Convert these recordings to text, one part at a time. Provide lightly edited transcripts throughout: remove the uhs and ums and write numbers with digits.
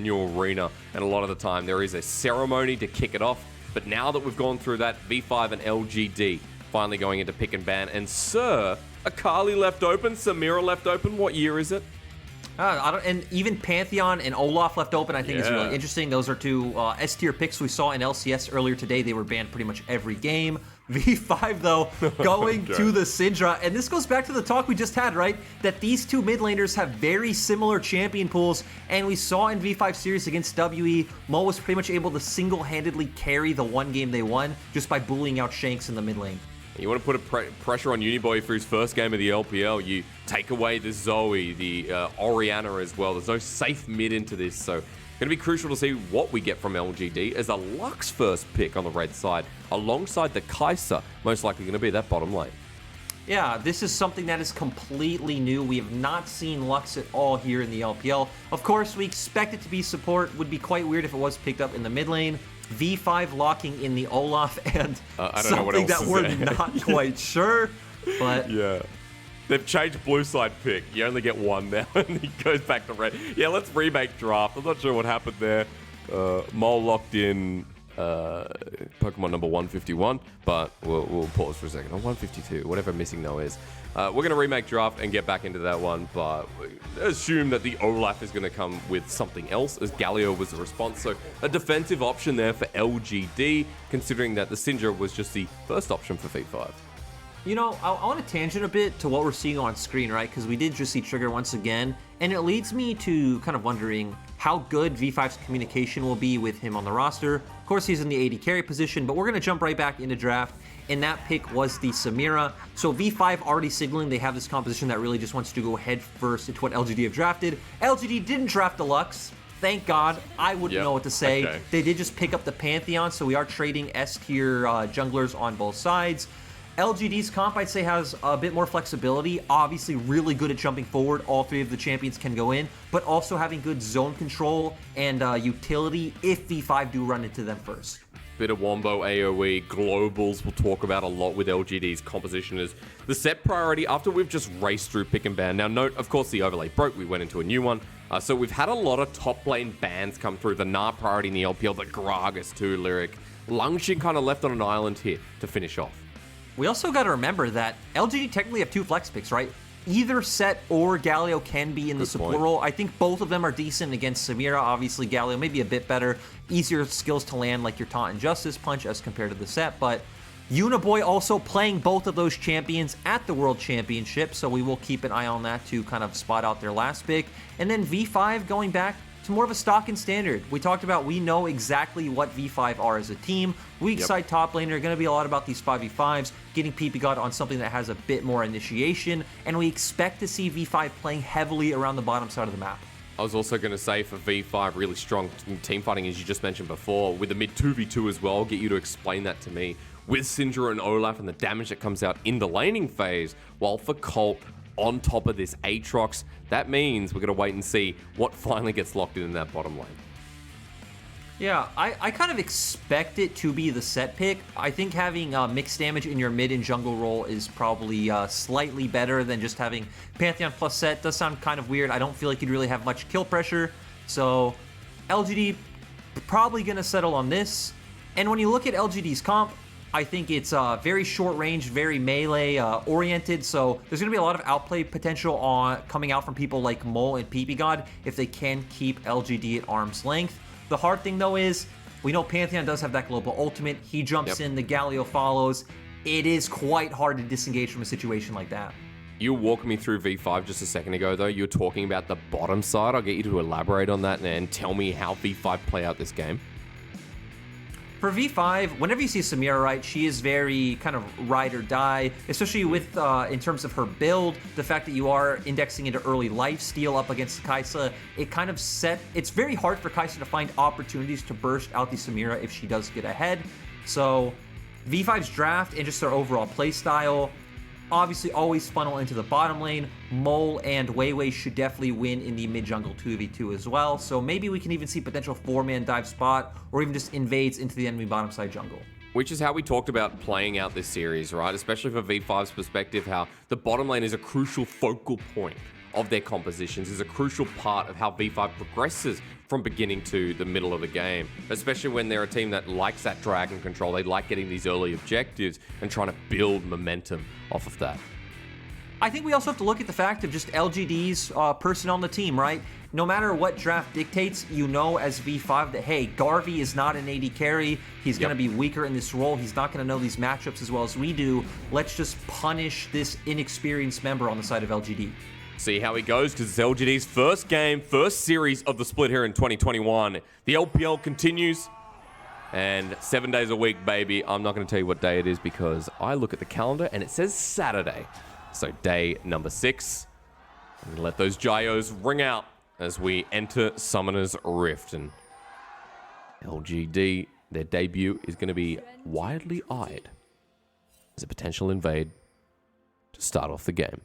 new arena, and a lot of the time there is a ceremony to kick it off. But now that we've gone through that, V5 and LGD finally going into pick and ban. And Sir, Akali left open, Samira left open. What year is it? And even Pantheon and Olaf left open, I think is really interesting. Those are two S-tier picks we saw in LCS earlier today. They were banned pretty much every game. V5, though, going to the Syndra. And this goes back to the talk we just had, right? That these two mid laners have very similar champion pools. And we saw in V5 series against WE, Mo was pretty much able to single-handedly carry the one game they won just by bullying out Shanks in the mid lane. You want to put a pressure on Uniboy for his first game of the LPL. You take away the Zoe, the Orianna as well. There's no safe mid into this, so going to be crucial to see what we get from LGD as a Lux first pick on the red side, alongside the Kai'Sa, most likely going to be that bottom lane. Yeah, this is something that is completely new. We have not seen Lux at all here in the LPL. Of course, we expect it to be support. Would be quite weird if it was picked up in the mid lane. V5 locking in the Olaf and something that we're not quite sure, but yeah, they've changed blue side pick. You only get one now, and he goes back to red. Yeah, let's remake draft. I'm not sure what happened there. Mole locked in Pokemon number 151, but we'll pause for a second. Or 152, whatever missing no is. We're going to remake draft and get back into that one, but assume that the Olaf is going to come with something else, as Galio was the response. So a defensive option there for LGD, considering that the Syndra was just the first option for V5. You know, I want to tangent a bit to what we're seeing on screen, right? Because we did just see Trigger once again, and it leads me to kind of wondering how good V5's communication will be with him on the roster. Of course, he's in the AD carry position, but we're going to jump right back into draft, and that pick was the Samira. So V5 already signaling they have this composition that really just wants to go head first into what LGD have drafted. LGD didn't draft the Lux. Thank God. I wouldn't know what to say. Okay. They did just pick up the Pantheon, so we are trading S-tier junglers on both sides. LGD's comp, I'd say, has a bit more flexibility. Obviously, really good at jumping forward. All three of the champions can go in, but also having good zone control and utility if V5 do run into them first. Bit of Wombo, AoE, globals we'll talk about a lot with LGD's composition as the set priority after we've just raced through pick and ban. Now note, of course, the overlay broke. We went into a new one. So we've had a lot of top lane bans come through. The Gnar priority in the LPL, the Gragas too, Lyric. Lungshin kind of left on an island here to finish off. We also got to remember that LGD technically have two flex picks, right? Either Set or Galio can be in the support role. I think both of them are decent against Samira. Obviously, Galio maybe a bit better. Easier skills to land like your Taunt and Justice Punch as compared to the Set. But Uniboy also playing both of those champions at the World Championship. So we will keep an eye on that to kind of spot out their last pick. And then V5 going back to more of a stock and standard. We talked about we know exactly what V5 are as a team. Weak side top lane are going to be a lot about these 5v5s, getting PP God on something that has a bit more initiation, and we expect to see V5 playing heavily around the bottom side of the map. I was also going to say for V5, really strong team fighting, as you just mentioned before, with the mid 2v2 as well. I'll get you to explain that to me. With Syndra and Olaf and the damage that comes out in the laning phase, while for Colt, on top of this Aatrox, that means we're going to wait and see what finally gets locked in that bottom lane. Yeah, I kind of expect it to be the Set pick. I think having mixed damage in your mid and jungle role is probably slightly better than just having Pantheon plus Set. Does sound kind of weird. I don't feel like you'd really have much kill pressure. So LGD probably going to settle on this. And when you look at LGD's comp, I think it's very short range, very melee oriented, so there's going to be a lot of outplay potential coming out from people like Mole and PP God if they can keep LGD at arm's length. The hard thing, though, is we know Pantheon does have that global ultimate. He jumps in, the Galio follows. It is quite hard to disengage from a situation like that. You walked me through V5 just a second ago, though. You're talking about the bottom side. I'll get you to elaborate on that and tell me how V5 play out this game. For V5, whenever you see Samira, right, she is very kind of ride or die, especially with, in terms of her build, the fact that you are indexing into early lifesteal up against Kai'Sa, it kind of it's very hard for Kai'Sa to find opportunities to burst out the Samira if she does get ahead. So V5's draft and just their overall play style, obviously always funnel into the bottom lane. Mole and Weiwei should definitely win in the mid-jungle 2v2 as well. So maybe we can even see potential 4-man dive spot or even just invades into the enemy bottom side jungle. Which is how we talked about playing out this series, right? Especially for V5's perspective, how the bottom lane is a crucial focal point of their compositions is a crucial part of how V5 progresses from beginning to the middle of the game, especially when they're a team that likes that dragon control. They like getting these early objectives and trying to build momentum off of that. I think we also have to look at the fact of just LGD's personnel on the team, right? No matter what draft dictates, you know as V5 that, hey, Garvey is not an AD carry. He's going to be weaker in this role. He's not going to know these matchups as well as we do. Let's just punish this inexperienced member on the side of LGD. See how he goes, because it's LGD's first game, first series of the split here in 2021. The LPL continues, and 7 days a week, baby. I'm not going to tell you what day it is because I look at the calendar and it says Saturday. So day number 6. And let those gyos ring out as we enter Summoner's Rift. And LGD, their debut is going to be widely eyed as a potential invade to start off the game.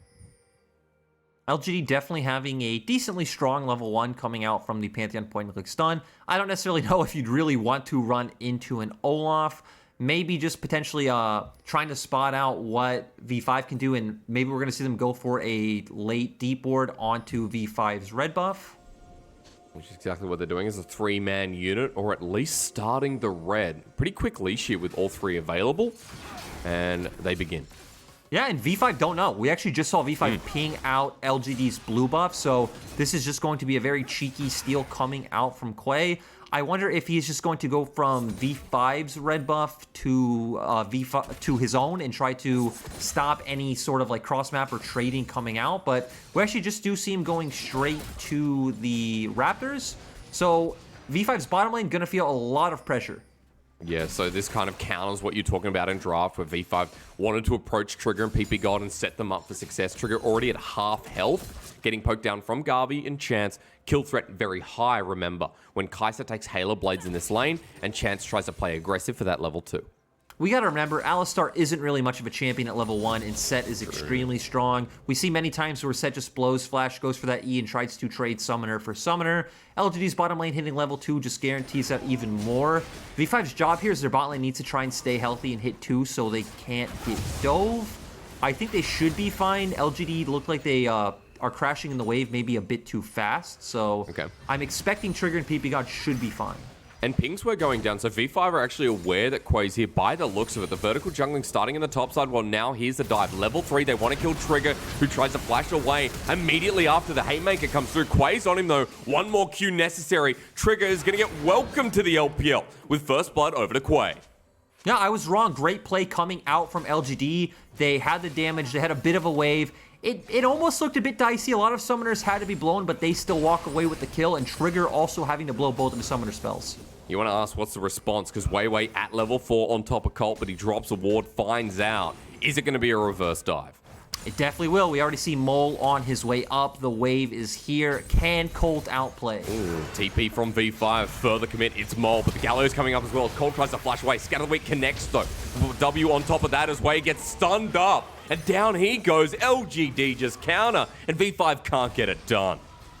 LGD definitely having a decently strong level 1 coming out from the Pantheon point and click stun. I don't necessarily know if you'd really want to run into an Olaf. Maybe just potentially trying to spot out what V5 can do, and maybe we're going to see them go for a late deep board onto V5's red buff. Which is exactly what they're doing, is a 3-man unit, or at least starting the red. Pretty quick leash here with all 3 available, and they begin. Yeah, and V5 don't know. We actually just saw V5 ping out LGD's blue buff, so this is just going to be a very cheeky steal coming out from Quay. I wonder if he's just going to go from V5's red buff to V5 to his own and try to stop any sort of like cross map or trading coming out. But we actually just do see him going straight to the Raptors. So V5's bottom lane gonna feel a lot of pressure. Yeah, so this kind of counters what you're talking about in draft, where V5 wanted to approach Trigger and PP God and set them up for success. Trigger already at half health, getting poked down from Garvey and Chance. Kill threat very high, remember, when Kai'Sa takes Halo Blades in this lane and Chance tries to play aggressive for that level 2. We gotta remember, Alistar isn't really much of a champion at level 1, and Set is extremely strong. We see many times where Set just blows Flash, goes for that E, and tries to trade Summoner for Summoner. LGD's bottom lane hitting level 2 just guarantees that even more. V5's job here is their bot lane needs to try and stay healthy and hit 2 so they can't get dove. I think they should be fine. LGD look like they are crashing in the wave maybe a bit too fast, so I'm expecting Trigger and PP God should be fine. And pings were going down, so V5 are actually aware that Quay's here by the looks of it. The vertical jungling starting in the top side. Well, now here's the dive. Level 3, they want to kill Trigger, who tries to flash away. Immediately after the Haymaker comes through, Quay's on him though. One more Q necessary. Trigger is going to get welcomed to the LPL with first blood over to Quay. Yeah, I was wrong. Great play coming out from LGD. They had the damage. They had a bit of a wave. It almost looked a bit dicey. A lot of summoners had to be blown, but they still walk away with the kill, and Trigger also having to blow both of his summoner spells. You want to ask what's the response, because Wei at level 4 on top of Colt, but he drops a ward, finds out. Is it going to be a reverse dive? It definitely will. We already see Mole on his way up. The wave is here. Can Colt outplay? Ooh, TP from V5, further commit, it's Mole, but the Gallows coming up as well. Colt tries to flash away. Scatter the Weak connects though. W on top of that as Wei gets stunned up. And down he goes. LGD just counter, and V5 can't get it done.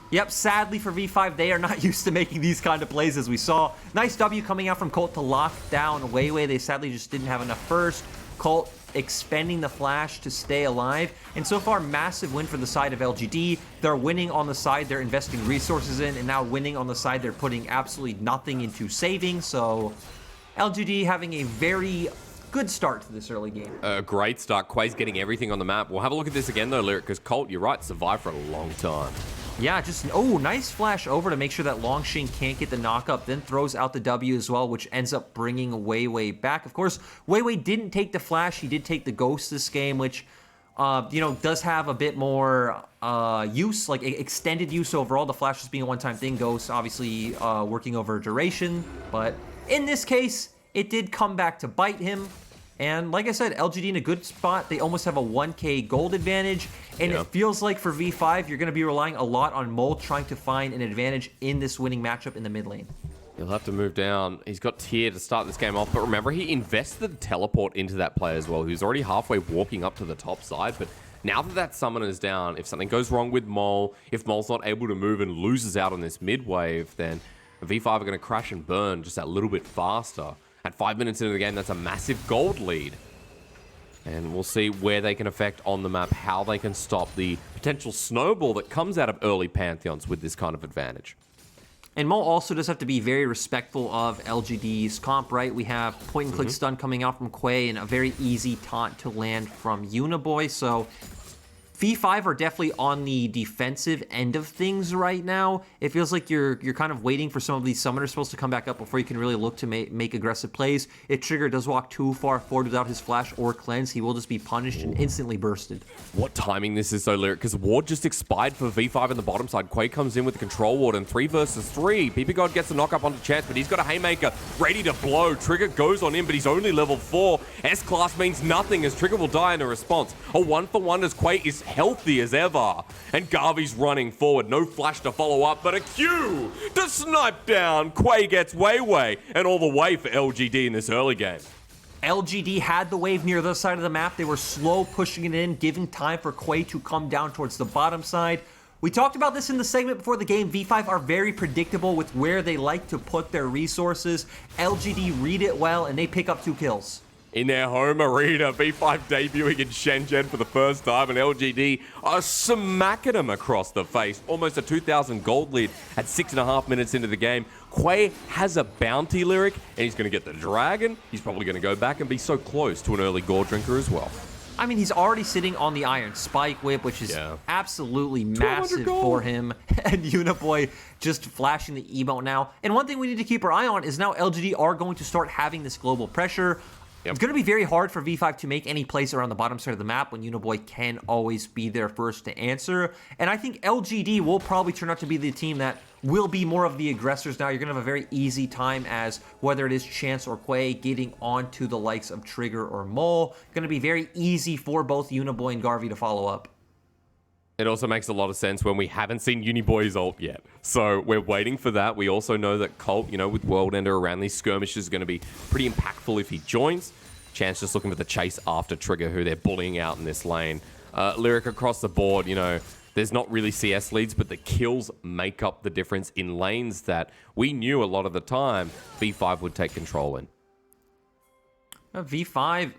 Yep, sadly for V5, they are not used to making these kind of plays as we saw. Nice W coming out from Colt to lock down Wei. They sadly just didn't have enough first. Colt expending the flash to stay alive. And so far, massive win for the side of LGD. They're winning on the side they're investing resources in, and now winning on the side they're putting absolutely nothing into saving. So LGD having a very good start to this early game. A great start. Quay's getting everything on the map. We'll have a look at this again though, Lyric, because Colt, you're right, survived for a long time. Yeah, just, oh, nice flash over to make sure that Longshin can't get the knock-up, then throws out the W as well, which ends up bringing Wei back. Of course, Wei didn't take the flash, he did take the ghost this game, which, does have a bit more use, like extended use overall. The flash just being a one-time thing, ghost obviously working over duration, but in this case, it did come back to bite him. And like I said, LGD in a good spot. They almost have a 1k gold advantage. And it feels like for V5, you're going to be relying a lot on Mole trying to find an advantage in this winning matchup in the mid lane. He'll have to move down. He's got tier to start this game off. But remember, he invested the teleport into that play as well. He was already halfway walking up to the top side. But now that that summoner is down, if something goes wrong with Mole, if Mole's not able to move and loses out on this mid wave, then V5 are going to crash and burn just that little bit faster. At 5 minutes into the game, that's a massive gold lead. And we'll see where they can affect on the map, how they can stop the potential snowball that comes out of early Pantheons with this kind of advantage. And Mo also does have to be very respectful of LGD's comp, right? We have point-and-click stun coming out from Quay and a very easy taunt to land from Uniboy, so V5 are definitely on the defensive end of things right now. It feels like you're kind of waiting for some of these summoner spells to come back up before you can really look to make aggressive plays. If Trigger does walk too far forward without his flash or cleanse, he will just be punished and instantly bursted. What timing this is so lyric, because Ward just expired for V5 on the bottom side. Quay comes in with the control ward and 3 versus 3. PP God gets the knock up onto Chance, but he's got a Haymaker ready to blow. Trigger goes on in, but he's only level 4. S-Class means nothing as Trigger will die in a response. A 1-for-1 as Quay is healthy as ever. And Garvey's running forward. No flash to follow up, but a Q to snipe down. Quay gets way, and all the way for LGD in this early game. LGD had the wave near the side of the map. They were slow pushing it in, giving time for Quay to come down towards the bottom side. We talked about this in the segment before the game. V5 are very predictable with where they like to put their resources. LGD read it well, and they pick up 2 kills. In their home arena, V5 debuting in Shenzhen for the first time, and LGD are smacking them across the face. Almost a 2,000 gold lead at 6.5 minutes into the game. Quay has a bounty lyric, and he's going to get the dragon. He's probably going to go back and be so close to an early gore drinker as well. I mean, he's already sitting on the Iron Spike Whip, which is absolutely massive for him. And Uniboy just flashing the emote now. And one thing we need to keep our eye on is now LGD are going to start having this global pressure. It's going to be very hard for V5 to make any plays around the bottom side of the map when Uniboy can always be there first to answer. And I think LGD will probably turn out to be the team that will be more of the aggressors now. You're going to have a very easy time as whether it is Chance or Quay getting onto the likes of Trigger or Mole. Going to be very easy for both Uniboy and Garvey to follow up. It also makes a lot of sense when we haven't seen Uniboy's ult yet. So we're waiting for that. We also know that Colt, with World Ender around these skirmishes is going to be pretty impactful if he joins. Chance just looking for the chase after Trigger, who they're bullying out in this lane. Lyric across the board, there's not really CS leads, but the kills make up the difference in lanes that we knew a lot of the time V5 would take control in. V5,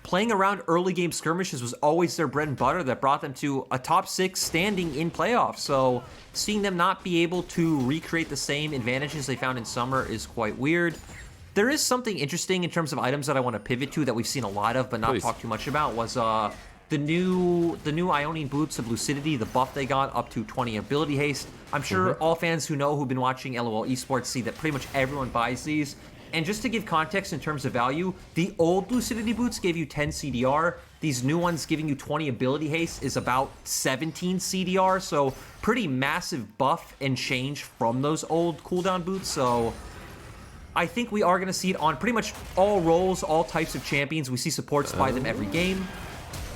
playing around early game skirmishes was always their bread and butter that brought them to a top 6 standing in playoffs. So seeing them not be able to recreate the same advantages they found in summer is quite weird. There is something interesting in terms of items that I want to pivot to that we've seen a lot of but not talk too much about was the new Ionian boots of Lucidity, the buff they got up to 20 ability haste. I'm sure all fans who've been watching LOL esports see that pretty much everyone buys these. And just to give context in terms of value, the old Lucidity boots gave you 10 CDR. These new ones giving you 20 ability haste is about 17 CDR. So pretty massive buff and change from those old cooldown boots. So I think we are going to see it on pretty much all roles, all types of champions. We see supports buy them every game.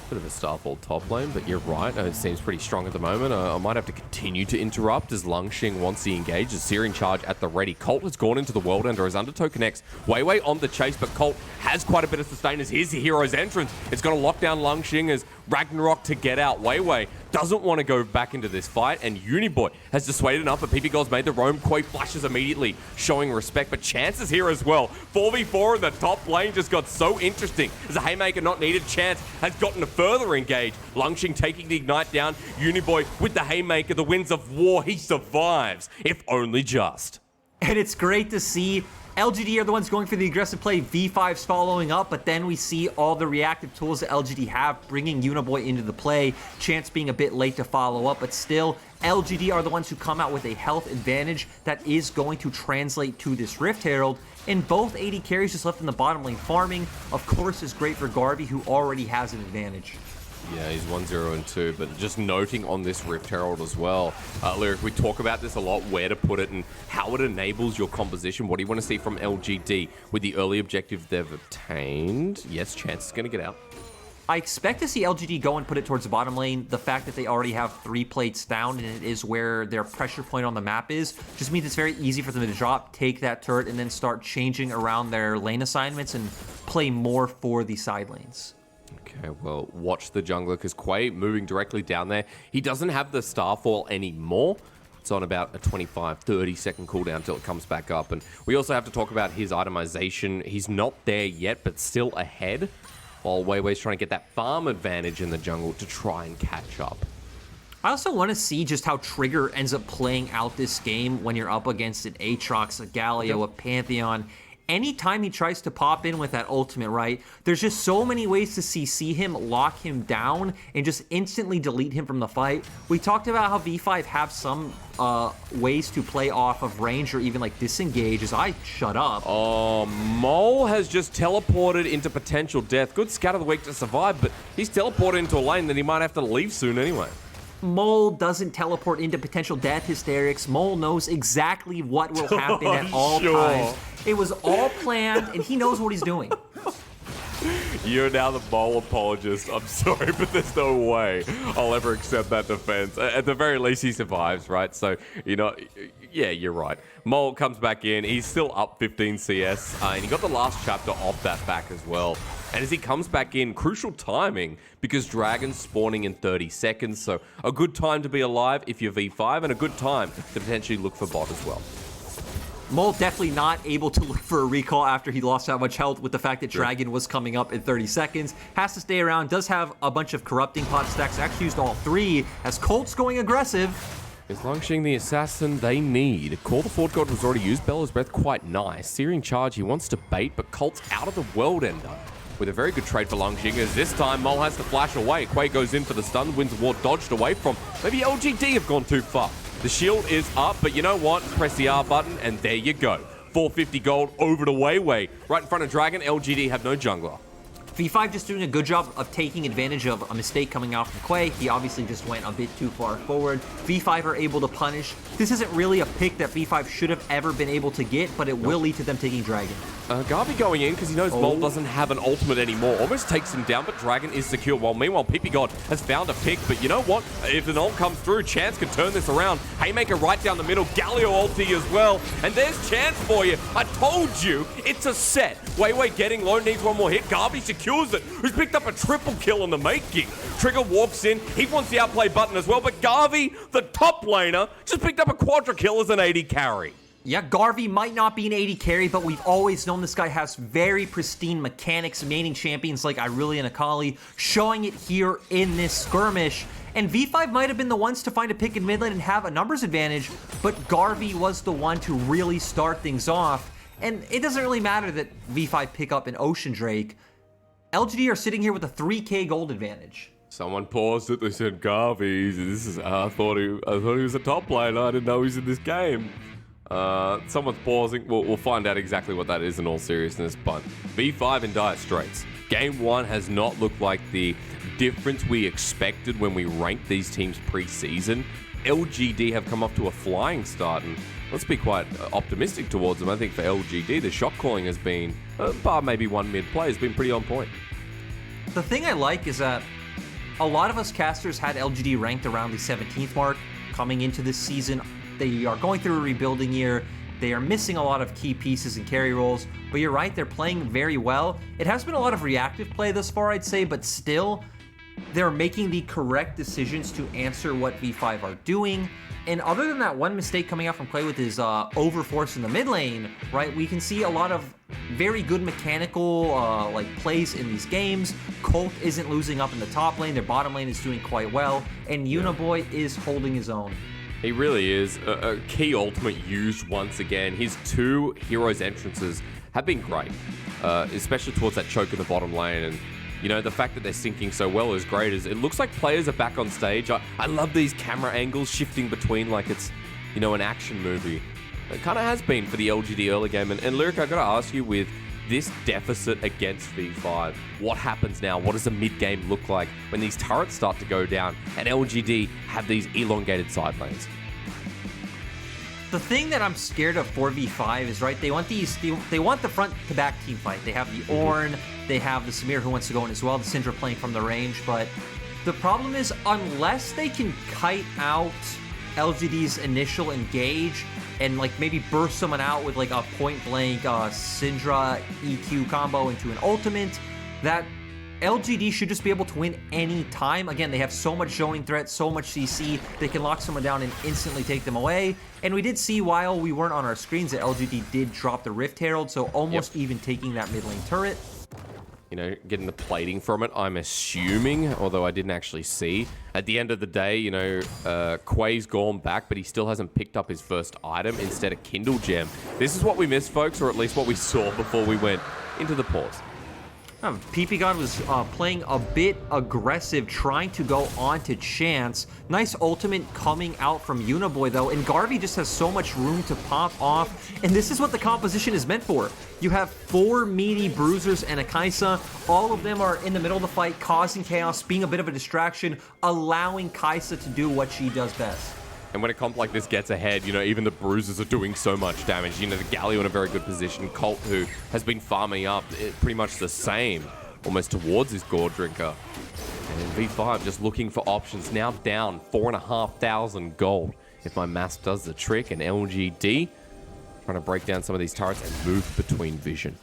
Bit of a Starfall top lane, but you're right. It seems pretty strong at the moment. I might have to continue to interrupt as Lungxing wants the engage. A Searing Charge at the ready. Colt has gone into the World Ender as Undertow connects. Way on the chase, but Colt has quite a bit of sustain as here's the hero's entrance. It's going to lock down Lungxing as Ragnarok to get out. Way doesn't want to go back into this fight, and Uniboy has dissuaded enough, but PP God's made the roam. Quay flashes immediately, showing respect, but Chance is here as well. 4v4 in the top lane just got so interesting. As a Haymaker not needed, Chance has gotten to further engage. Lungxing taking the Ignite down. Uniboy with the Haymaker, the Winds of War. He survives, if only just. And it's great to see LGD are the ones going for the aggressive play, V5's following up, but then we see all the reactive tools that LGD have bringing Uniboy into the play, Chance being a bit late to follow up, but still, LGD are the ones who come out with a health advantage that is going to translate to this Rift Herald, and both AD carries just left in the bottom lane farming, of course, is great for Garvey, who already has an advantage. Yeah, he's 1-0 and 2, but just noting on this Rift Herald as well, Lyric, we talk about this a lot, where to put it and how it enables your composition. What do you want to see from LGD with the early objective they've obtained? Yes, Chance is going to get out. I expect to see LGD go and put it towards the bottom lane. The fact that they already have 3 plates down and it is where their pressure point on the map is, just means it's very easy for them to drop, take that turret, and then start changing around their lane assignments and play more for the side lanes. Okay, well, watch the jungler, because Quay moving directly down there. He doesn't have the Starfall anymore. It's on about a 25-30 second cooldown until it comes back up. And we also have to talk about his itemization. He's not there yet, but still ahead. while Weiwei's trying to get that farm advantage in the jungle to try and catch up. I also want to see just how Trigger ends up playing out this game when you're up against an Aatrox, a Galio, a Pantheon. Anytime he tries to pop in with that ultimate, right, there's just so many ways to CC him, lock him down, and just instantly delete him from the fight. We talked about how V5 have some ways to play off of range or even like disengage as I shut up. Oh, Mole has just teleported into potential death. Good scout of the week to survive, but he's teleported into a lane that he might have to leave soon anyway. Mole doesn't teleport into potential death hysterics. Mole knows exactly what will happen at all times. It was all planned, and he knows what he's doing. You're now the Mole apologist. I'm sorry, but there's no way I'll ever accept that defense. At the very least, he survives, right? So, you know, yeah, you're right. Mole comes back in. He's still up 15 CS, and he got the last chapter of that back as well. And as he comes back in, crucial timing, because Dragon's spawning in 30 seconds, so a good time to be alive if you're V5, and a good time to potentially look for bot as well. Mole definitely not able to look for a recall after he lost that much health with the fact that Dragon was coming up in 30 seconds. Has to stay around, does have a bunch of corrupting pot stacks, actually used all 3, as Colt's going aggressive. Is launching the assassin they need. Call the Fort God was already used. Bella's Breath quite nice. Searing Charge he wants to bait, but Colt's out of the World Ender. With a very good trade for Longxing, as this time Mole has to flash away. Quay goes in for the stun, wins the war, dodged away from. Maybe LGD have gone too far. The shield is up, but you know what? Press the R button, and there you go. 450 gold over to Weiwei. Right in front of Dragon, LGD have no jungler. V5 just doing a good job of taking advantage of a mistake coming out from Quay. He obviously just went a bit too far forward. V5 are able to punish. This isn't really a pick that V5 should have ever been able to get, but it will lead to them taking Dragon. Garvey going in because he knows Mole doesn't have an ultimate anymore. Almost takes him down, but Dragon is secure. While meanwhile, PP God has found a pick, but you know what? If an ult comes through, Chance can turn this around. Haymaker right down the middle. Galio ulti as well. And there's Chance for you. I told you, it's a set. Weiwei getting low, needs one more hit. Garvey secures it. Who's picked up a triple kill in the making. Trigger walks in. He wants the outplay button as well, but Garvey, the top laner, just picked up a quadra kill as an 80 carry. Yeah, Garvey might not be an 80 carry, but we've always known this guy has very pristine mechanics, maining champions like Irelia and Akali, showing it here in this skirmish. And V5 might have been the ones to find a pick in mid lane and have a numbers advantage, but Garvey was the one to really start things off. And it doesn't really matter that V5 pick up an Ocean Drake. LGD are sitting here with a 3k gold advantage. Someone paused it. They said, Garvey, I thought he was a top laner. I didn't know he was in this game. Someone's pausing. We'll find out exactly what that is in all seriousness, but V5 in dire straits. Game 1 has not looked like the difference we expected when we ranked these teams pre-season. LGD have come off to a flying start, and let's be quite optimistic towards them. I think for LGD, the shot calling has been, bar maybe one mid-play, has been pretty on point. The thing I like is that a lot of us casters had LGD ranked around the 17th mark coming into this season. They are going through a rebuilding year. They are missing a lot of key pieces and carry roles, but you're right, they're playing very well. It has been a lot of reactive play thus far, I'd say, but still, they're making the correct decisions to answer what V5 are doing. And other than that one mistake coming out from Clay with his overforce in the mid lane, right, we can see a lot of very good mechanical like plays in these games. Colt isn't losing up in the top lane. Their bottom lane is doing quite well. And Uniboy is holding his own. He really is. A key ultimate used once again. His 2 heroes entrances have been great, especially towards that choke in the bottom lane. And, you know, the fact that they're syncing so well is great. As it looks like players are back on stage. I love these camera angles shifting between like it's, you know, an action movie. It kind of has been for the LGD early game. And Lyric, I got to ask you, with this deficit against V5, what happens now? What does the mid-game look like when these turrets start to go down and LGD have these elongated side lanes? The thing that I'm scared of for V5 is, right, they want they want the front to back team fight. They have the Ornn, they have the Samir who wants to go in as well, the Syndra playing from the range, but the problem is unless they can kite out LGD's initial engage and like maybe burst someone out with like a point blank Syndra EQ combo into an ultimate, that LGD should just be able to win any time. Again, they have so much zoning threat, so much CC, they can lock someone down and instantly take them away. And we did see while we weren't on our screens that LGD did drop the Rift Herald, so almost even taking that mid lane turret. getting the plating from it, I'm assuming, although I didn't actually see. At the end of the day, Quay's gone back, but he still hasn't picked up his first item instead of Kindle Gem. This is what we missed, folks, or at least what we saw before we went into the pause. PP God was playing a bit aggressive, trying to go on to Chance. Nice ultimate coming out from Uniboy, though, and Garvey just has so much room to pop off, and this is what the composition is meant for. You have 4 meaty bruisers and a Kaisa. All of them are in the middle of the fight, causing chaos, being a bit of a distraction, allowing Kaisa to do what she does best. And when a comp like this gets ahead, even the bruisers are doing so much damage. The Galio in a very good position. Colt, who has been farming up pretty much the same, almost towards his Gore Drinker. And then V5 just looking for options. Now down 4,500 gold. If my math does the trick, and LGD trying to break down some of these turrets and move between vision.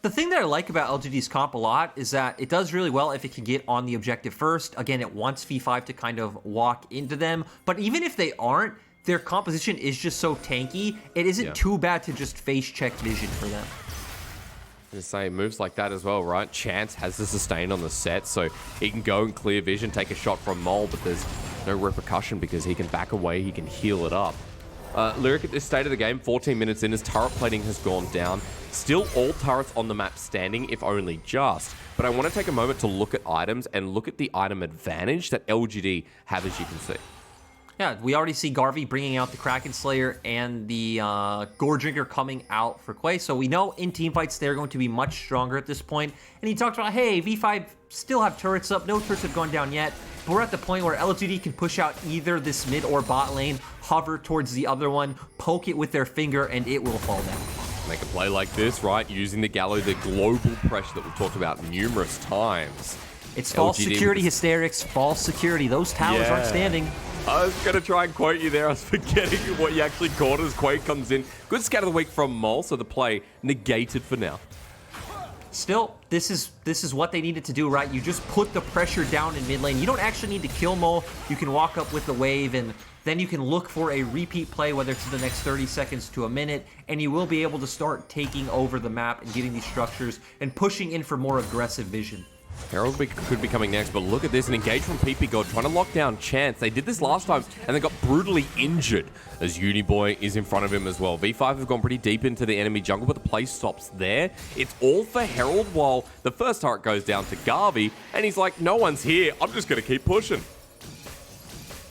The thing that I like about LGD's comp a lot is that it does really well if it can get on the objective first. Again, it wants V5 to kind of walk into them. But even if they aren't, their composition is just so tanky, it isn't too bad to just face check vision for them. I was gonna say, moves like that as well, right? Chance has the sustain on the set, so he can go and clear vision, take a shot from Mole, but there's no repercussion because he can back away, he can heal it up. Lyric at this state of the game, 14 minutes in, his turret plating has gone down. Still all turrets on the map standing, if only just. But I want to take a moment to look at items and look at the item advantage that LGD have, as you can see. Yeah, we already see Garvey bringing out the Kraken Slayer and the Gore Drinker coming out for Quay. So we know in teamfights they're going to be much stronger at this point. And he talked about, hey, V5 still have turrets up. No turrets have gone down yet. But we're at the point where LGD can push out either this mid or bot lane, hover towards the other one, poke it with their finger, and it will fall down. Make a play like this, right? Using the Gallo, the global pressure that we've talked about numerous times. It's false security hysterics, false security. Those towers aren't standing. I was going to try and quote you there. I was forgetting what you actually caught as Quake comes in. Good scat of the week from Mole, so the play negated for now. Still, this is what they needed to do, right? You just put the pressure down in mid lane. You don't actually need to kill Mole. You can walk up with the wave, and then you can look for a repeat play, whether it's in the next 30 seconds to a minute, and you will be able to start taking over the map and getting these structures and pushing in for more aggressive vision. Herald could be coming next, but look at this, an engage from PP God trying to lock down Chance. They did this last time, and they got brutally injured as Uniboy is in front of him as well. V5 have gone pretty deep into the enemy jungle, but the play stops there. It's all for Herald while the first turret goes down to Garvey, and he's like, no one's here, I'm just going to keep pushing.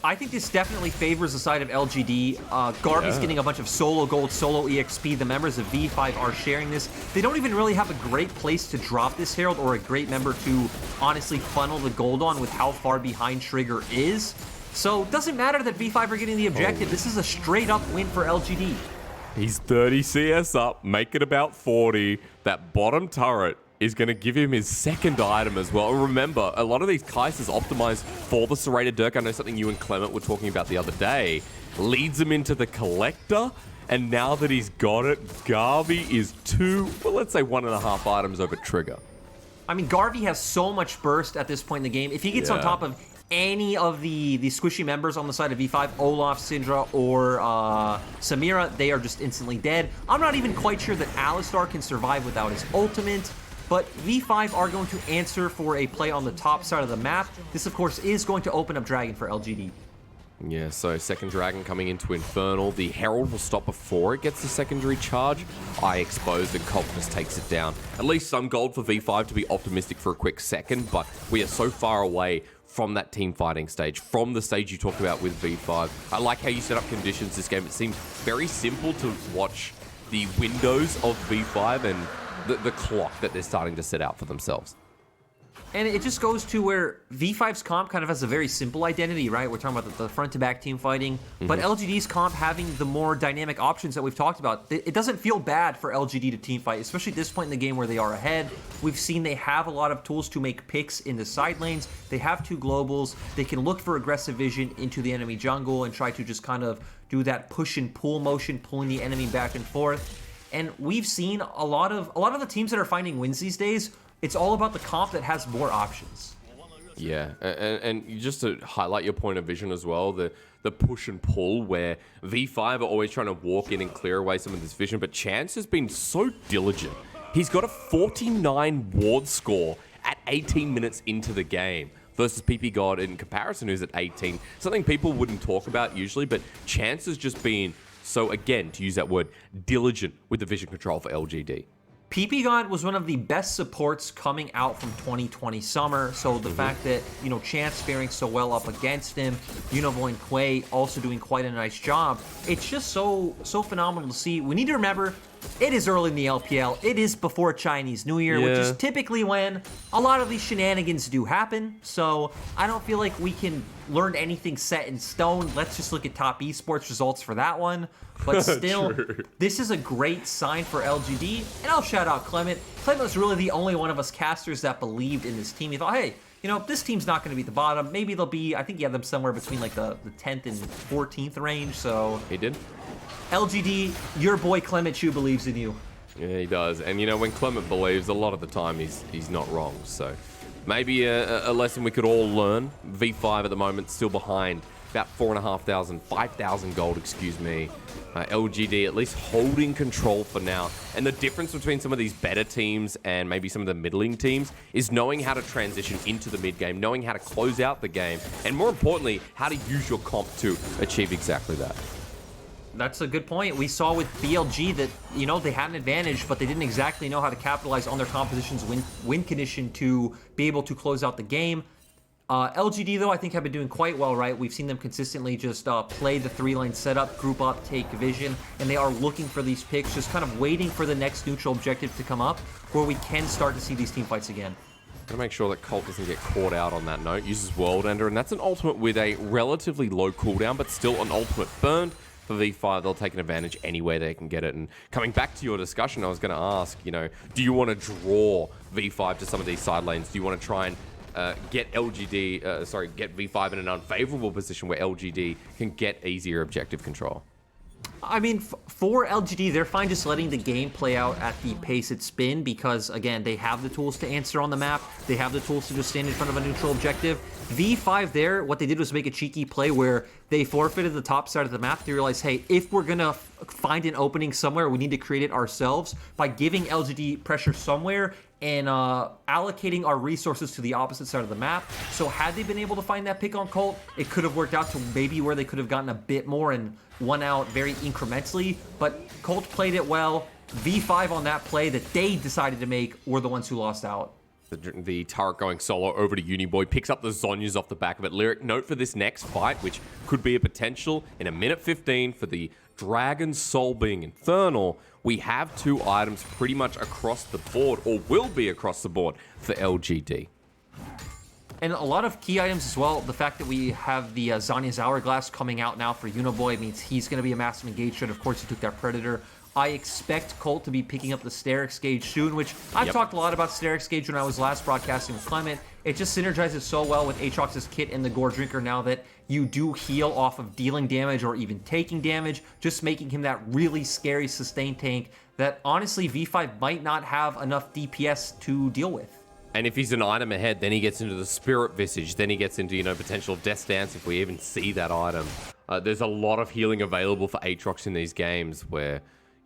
I think this definitely favors the side of LGD. Garvey's getting a bunch of solo gold, solo EXP. The members of V5 are sharing this. They don't even really have a great place to drop this Herald or a great member to honestly funnel the gold on with how far behind Trigger is. So it doesn't matter that V5 are getting the objective. This is a straight up win for LGD. He's 30 CS up, make it about 40. That bottom turret is going to give him his second item as well. And remember, a lot of these Kaisers optimized for the Serrated Dirk. I know something you and Clement were talking about the other day. Leads him into the Collector. And now that he's got it, Garvey is let's say 1.5 items over Trigger. I mean, Garvey has so much burst at this point in the game. If he gets on top of any of the squishy members on the side of V5, Olaf, Syndra, or Samira, they are just instantly dead. I'm not even quite sure that Alistar can survive without his ultimate. But V5 are going to answer for a play on the top side of the map. This, of course, is going to open up Dragon for LGD. Yeah, so second Dragon coming into Infernal. The Herald will stop before it gets the secondary charge. Eye exposed and Colt just takes it down. At least some gold for V5 to be optimistic for a quick second, but we are so far away from that team fighting stage, from the stage you talked about with V5. I like how you set up conditions this game. It seems very simple to watch the windows of V5 and the clock that they're starting to set out for themselves. And it just goes to where V5's comp kind of has a very simple identity, right? We're talking about the front-to-back team fighting, but LGD's comp having the more dynamic options that we've talked about. It doesn't feel bad for LGD to team fight, especially at this point in the game where they are ahead. We've seen they have a lot of tools to make picks in the side lanes. They have 2 globals. They can look for aggressive vision into the enemy jungle and try to just kind of do that push and pull motion, pulling the enemy back and forth. And we've seen a lot of the teams that are finding wins these days, it's all about the comp that has more options. Yeah, and just to highlight your point of vision as well, the push and pull where V5 are always trying to walk in and clear away some of this vision, but Chance has been so diligent He's got a 49 ward score at 18 minutes into the game versus PP God in comparison, who's at 18. Something people wouldn't talk about usually, but Chance has just been so, again, to use that word, diligent with the vision control for LGD. PP God was one of the best supports coming out from 2020 summer, so the fact that, Chance faring so well up against him, Uniboy and Quay also doing quite a nice job, it's just so phenomenal to see. We need to remember, it is early in the LPL, it is before Chinese New Year, which is typically when a lot of these shenanigans do happen, so I don't feel like we can learn anything set in stone. Let's just look at top esports results for that one. But still, this is a great sign for LGD, and I'll shout out Clement. Clement was really the only one of us casters that believed in this team. He thought, hey, this team's not going to be at the bottom. Maybe they'll be, I think he had them somewhere between like the 10th and 14th range, so. He did. LGD, your boy Clement Chu believes in you. Yeah, he does. And when Clement believes, a lot of the time he's not wrong. So maybe a lesson we could all learn. V5 at the moment still behind. About 4,500, 5,000 gold, excuse me. LGD at least holding control for now. And the difference between some of these better teams and maybe some of the middling teams is knowing how to transition into the mid game, knowing how to close out the game, and more importantly, how to use your comp to achieve exactly that. That's a good point. We saw with BLG that, they had an advantage, but they didn't exactly know how to capitalize on their composition's win condition to be able to close out the game. LGD, though, I think have been doing quite well, right? We've seen them consistently just play the 3-lane setup, group up, take vision, and they are looking for these picks, just kind of waiting for the next neutral objective to come up, where we can start to see these team fights again. Gotta make sure that Colt doesn't get caught out on that note. Uses World Ender, and that's an ultimate with a relatively low cooldown, but still an ultimate burned. For V5, they'll take an advantage anywhere they can get it. And coming back to your discussion, I was going to ask, do you want to draw V5 to some of these side lanes? Do you want to try and get get V5 in an unfavorable position where LGD can get easier objective control? I mean, for LGD, they're fine just letting the game play out at the pace it's been because, again, they have the tools to answer on the map. They have the tools to just stand in front of a neutral objective. V5 there, what they did was make a cheeky play where they forfeited the top side of the map. They realized, hey, if we're going to find an opening somewhere, we need to create it ourselves by giving LGD pressure somewhere and allocating our resources to the opposite side of the map. So had they been able to find that pick on Colt, it could have worked out to maybe where they could have gotten a bit more and won out very incrementally. But Colt played it well. V5 on that play that they decided to make were the ones who lost out. The turret going solo over to Uniboy, picks up the Zhonya's off the back of it. Lyric, note for this next fight, which could be a potential in a minute 15 for the Dragon Soul being Infernal. We have 2 items pretty much across the board, or will be across the board, for LGD. And a lot of key items as well. The fact that we have the Zanya's Hourglass coming out now for Uniboy means he's going to be a massive engage. Of course, he took that Predator. I expect Colt to be picking up the Sterix Gauge soon, which I've talked a lot about Sterix Gauge when I was last broadcasting with Clement. It just synergizes so well with Aatrox's kit and the Gore Drinker now that you do heal off of dealing damage or even taking damage, just making him that really scary sustain tank that honestly V5 might not have enough DPS to deal with. And if he's an item ahead, then he gets into the Spirit Visage, then he gets into, potential Death Dance if we even see that item. There's a lot of healing available for Aatrox in these games where,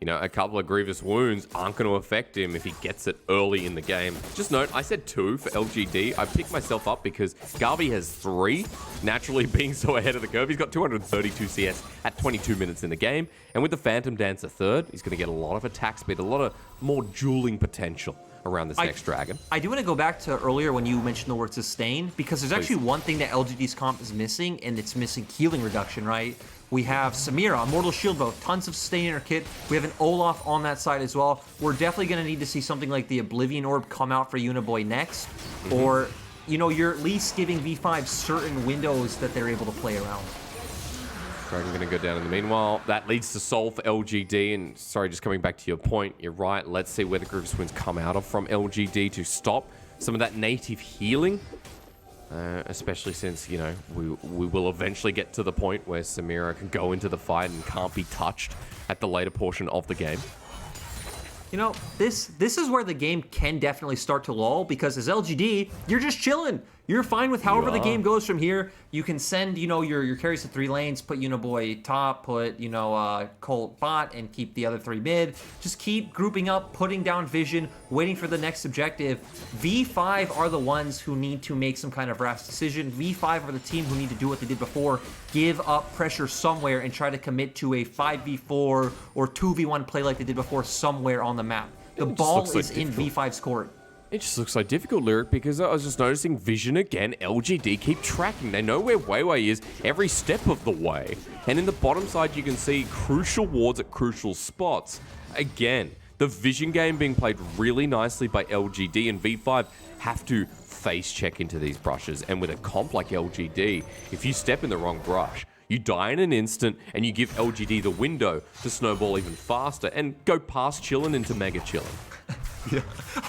a couple of grievous wounds aren't going to affect him if he gets it early in the game. Just note, I said 2 for LGD. I picked myself up because Garvey has 3, naturally being so ahead of the curve. He's got 232 CS at 22 minutes in the game. And with the Phantom Dancer 3rd, he's going to get a lot of attack speed, a lot of more dueling potential around this next dragon. I do want to go back to earlier when you mentioned the word sustain, because there's actually one thing that LGD's comp is missing, and it's missing healing reduction, right? We have Samira, Immortal Shield Bow, tons of sustain in her kit. We have an Olaf on that side as well. We're definitely going to need to see something like the Oblivion Orb come out for Uniboy next, or, you're at least giving V5 certain windows that they're able to play around. Dragon going to go down in the meanwhile. That leads to Soul for LGD. And sorry, just coming back to your point, you're right. Let's see where the Grievous Winds come out of from LGD to stop some of that native healing. Especially since, we will eventually get to the point where Samira can go into the fight and can't be touched at the later portion of the game. This is where the game can definitely start to lull, because as LGD, you're just chilling. You're fine with however the are. game goes from here. You can send, your carries to 3 lanes, put Uniboy top, put, Colt bot, and keep the other 3 mid. Just keep grouping up, putting down vision, waiting for the next objective. V5 are the ones who need to make some kind of rash decision. V5 are the team who need to do what they did before, give up pressure somewhere and try to commit to a 5v4 or 2v1 play like they did before somewhere on the map. The ball is in V5's court. It just looks so difficult, Lyric, because I was just noticing Vision again, LGD keep tracking. They know where Weiwei is every step of the way. And in the bottom side, you can see crucial wards at crucial spots. Again, the Vision game being played really nicely by LGD, and V5 have to face check into these brushes. And with a comp like LGD, if you step in the wrong brush, you die in an instant, and you give LGD the window to snowball even faster and go past Chillin into Mega Chillin. Yeah,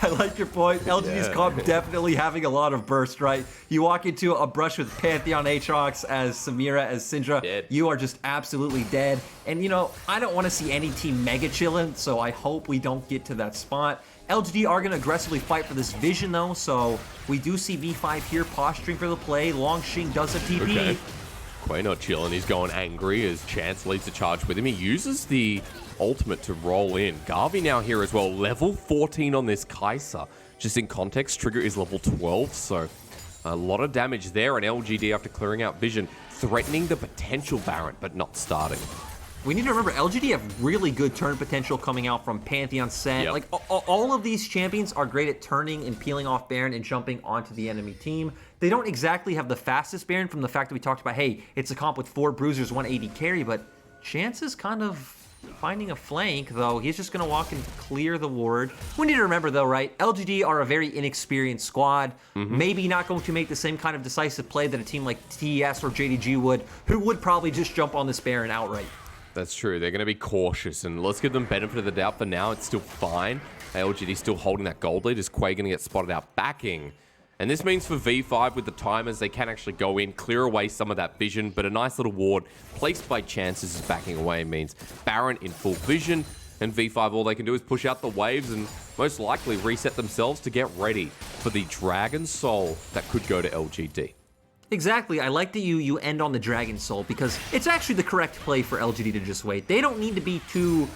I like your point. LGD's comp definitely having a lot of burst, right? You walk into a brush with Pantheon Aatrox as Samira, as Syndra, Dead. You are just absolutely dead. And, I don't want to see any team mega chillin', so I hope we don't get to that spot. LGD are going to aggressively fight for this vision, though, so we do see V5 here posturing for the play. Longxing does a TP. Okay. Quay not chilling. He's going angry as Chance leads the charge with him. He uses the ultimate to roll in. Garvey now here as well. Level 14 on this Kai'Sa. Just in context, Trigger is level 12, so a lot of damage there. And LGD, after clearing out Vision, threatening the potential Baron, but not starting. We need to remember, LGD have really good turn potential coming out from Pantheon Set. Yep. Like, all of these champions are great at turning and peeling off Baron and jumping onto the enemy team. They don't exactly have the fastest Baron from the fact that we talked about, hey, it's a comp with 4 bruisers, 180 carry, but Chance is kind of finding a flank, though. He's just going to walk and clear the ward. We need to remember, though, right? LGD are a very inexperienced squad. Maybe not going to make the same kind of decisive play that a team like TES or JDG would, who would probably just jump on this Baron outright. That's true. They're going to be cautious, and let's give them benefit of the doubt for now. It's still fine. LGD still holding that gold lead. Is Quay going to get spotted out backing? And this means for V5 with the timers, they can actually go in, clear away some of that vision, but a nice little ward placed by Chances is backing away means Baron in full vision, and V5 all they can do is push out the waves and most likely reset themselves to get ready for the Dragon Soul that could go to LGD. Exactly. I like that you end on the Dragon Soul because it's actually the correct play for LGD to just wait. They don't need to be too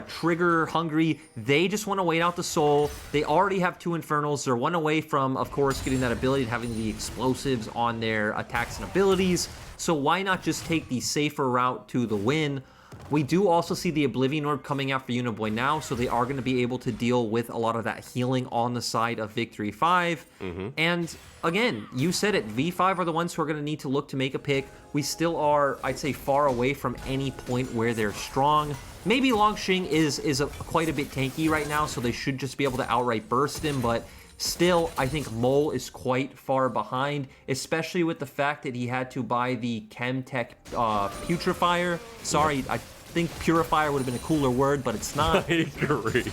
trigger hungry. They just want to wait out the soul. They already have 2 Infernals. They're 1 away from, of course, getting that ability and having the explosives on their attacks and abilities. So why not just take the safer route to the win? We do also see the Oblivion Orb coming out for Uniboy now, so they are going to be able to deal with a lot of that healing on the side of Victory 5. And again, you said it, V5 are the ones who are going to need to look to make a pick. We still are, I'd say, far away from any point where they're strong. Maybe Longxing is quite a bit tanky right now, so they should just be able to outright burst him, but still, I think Mole is quite far behind, especially with the fact that he had to buy the Chemtech Putrefier. Sorry, I think Purifier would have been a cooler word, but it's not. I agree.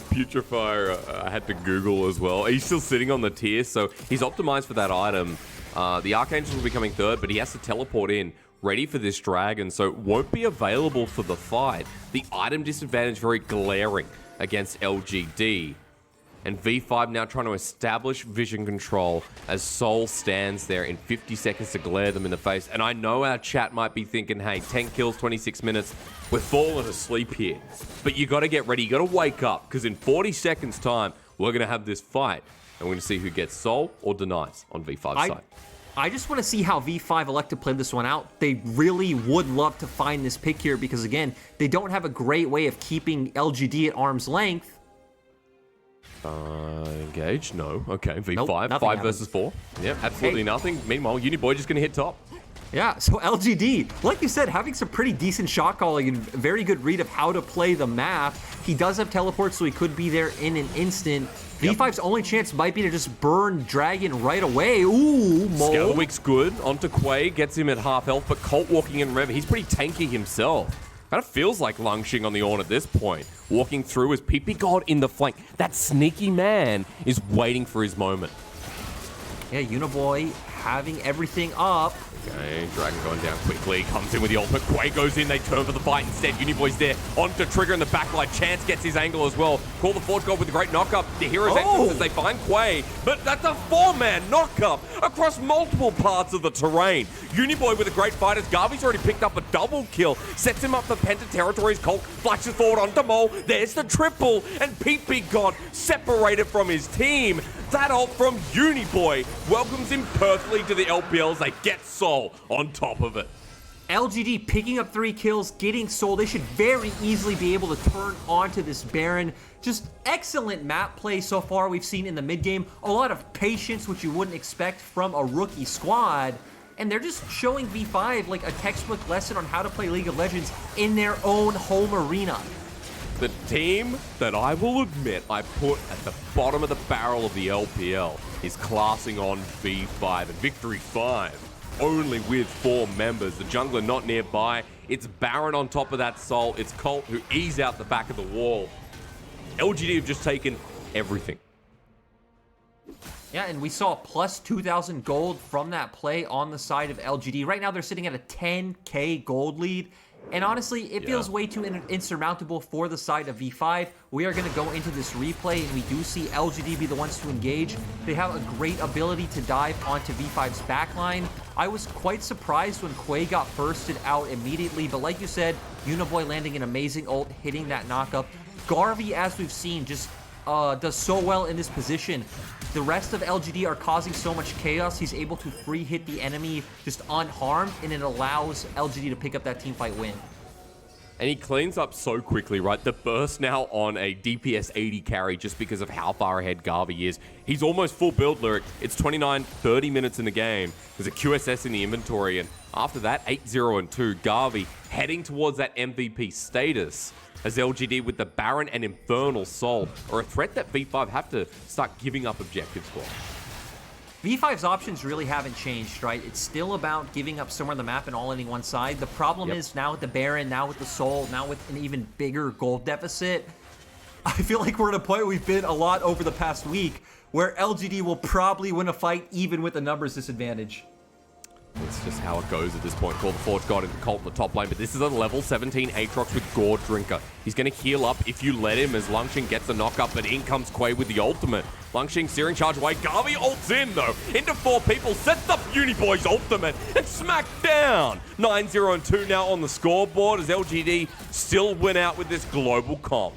Putrefier, I had to Google as well. He's still sitting on the tier, so he's optimized for that item. The Archangel will be coming third, but he has to teleport in, ready for this dragon, so won't be available for the fight. The item disadvantage very glaring against LGD. And V5 now trying to establish vision control as Soul stands there in 50 seconds to glare them in the face. And I know our chat might be thinking, hey, 10 kills, 26 minutes, we're falling asleep here. But you got to get ready, you got to wake up, because in 40 seconds time, we're going to have this fight. And we're going to see who gets Soul or denies on V5's side. I just want to see how V5 elect to play this one out. They really would love to find this pick here because, again, they don't have a great way of keeping LGD at arm's length. Engage? No. Okay, V5. Nope, 5 versus 4. Yep, absolutely nothing. Meanwhile, Uniboy just going to hit top. Yeah, so LGD, like you said, having some pretty decent shot calling and very good read of how to play the map. He does have teleport, so he could be there in an instant. V5's only chance might be to just burn Dragon right away. Ooh, Mole. Scalawick's good. Onto Quay, gets him at half health, but Colt walking in Rev, he's pretty tanky himself. Kind of feels like Longxing on the Ornn at this point. Walking through as PP God in the flank. That sneaky man is waiting for his moment. Yeah, Uniboy having everything up. Okay, Dragon going down quickly, comes in with the ult, but Quay goes in, they turn for the fight instead. Uniboy's there, onto Trigger in the backline. Chance gets his angle as well. Call the Forge God with a great knockup. The Heroes exits as they find Quay, but that's a 4-man knockup across multiple parts of the terrain. Uniboy with a great fight as Garvey's already picked up a double kill, sets him up for Penta territories. Colt flashes forward onto Mole, there's the triple, and PP God separated from his team. That ult from Uniboy welcomes him perfectly to the LPL as they get Soul on top of it. LGD picking up 3 kills, getting Soul. They should very easily be able to turn onto this Baron. Just excellent map play so far we've seen in the mid game. A lot of patience, which you wouldn't expect from a rookie squad. And they're just showing V5 like a textbook lesson on how to play League of Legends in their own home arena. The team that I will admit I put at the bottom of the barrel of the LPL is classing on V5 and Victory 5, only with 4 members. The jungler not nearby. It's Baron on top of that Soul. It's Colt who ease out the back of the wall. LGD have just taken everything. Yeah, and we saw plus 2,000 gold from that play on the side of LGD. Right now they're sitting at a 10k gold lead. And honestly, it feels way too insurmountable for the side of V5. We are going to go into this replay, and we do see LGD be the ones to engage. They have a great ability to dive onto V5's backline. I was quite surprised when Quay got bursted out immediately, but like you said, Uniboy landing an amazing ult, hitting that knockup. Garvey, as we've seen, just does so well in this position. The rest of LGD are causing so much chaos, he's able to free hit the enemy just unharmed, and it allows LGD to pick up that teamfight win. And he cleans up so quickly, right? The burst now on a DPS 80 carry just because of how far ahead Garvey is. He's almost full build, Lyric. It's 29, 30 minutes in the game. There's a QSS in the inventory, and after that, 8-0-2, Garvey heading towards that MVP status as LGD with the Baron and Infernal Soul are a threat that V5 have to start giving up objectives for. V5's options really haven't changed, right? It's still about giving up somewhere on the map and all ending one side. The problem is now with the Baron, now with the Soul, now with an even bigger gold deficit, I feel like we're at a point we've been a lot over the past week where LGD will probably win a fight even with a numbers disadvantage. It's just how it goes at this point. Call the Forge God into Colt in the top lane, but this is a level 17 Aatrox with Gore Drinker. He's going to heal up if you let him as Lungshing gets the knockup, but in comes Quay with the ultimate. Lungshing searing charge away. Garvey ults in, though, into 4 people, sets up Uniboy's ultimate, and smacked down. 9-0-2 now on the scoreboard as LGD still win out with this global comp.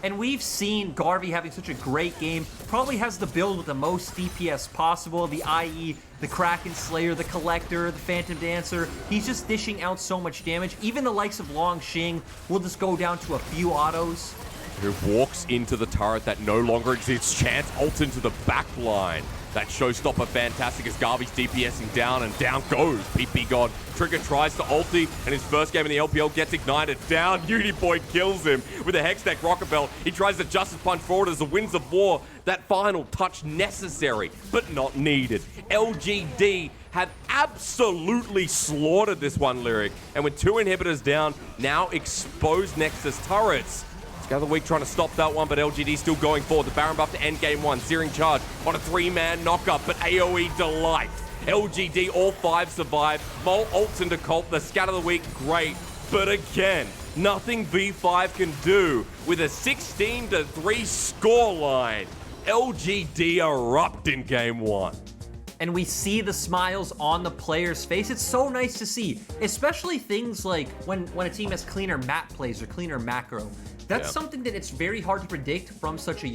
And we've seen Garvey having such a great game, probably has the build with the most DPS possible, the IE, the Kraken Slayer, the Collector, the Phantom Dancer. He's just dishing out so much damage. Even the likes of Longxing will just go down to a few autos. Who walks into the turret that no longer exists. Chance ults into the back line. That showstopper fantastic as Garvey's DPSing down, and down goes PP God. Trigger tries to ulti, and his first game in the LPL gets ignited. Down, Uniboy kills him with a Hextech Rocket Belt. He tries to Justice Punch forward as the Winds of War. That final touch necessary, but not needed. LGD have absolutely slaughtered this one, Lyric. And with 2 inhibitors down, now exposed Nexus turrets. Gather Week trying to stop that one, but LGD still going forward. The Baron buff to end game 1. Searing charge on a 3-man knockup, but AoE delight. LGD, all 5 survive. Mole ults into Colt. The scatter of the week, great. But again, nothing V5 can do with a 16-3 scoreline. LGD erupt in game 1. And we see the smiles on the player's face. It's so nice to see, especially things like when a team has cleaner map plays or cleaner macro. That's something that it's very hard to predict from such a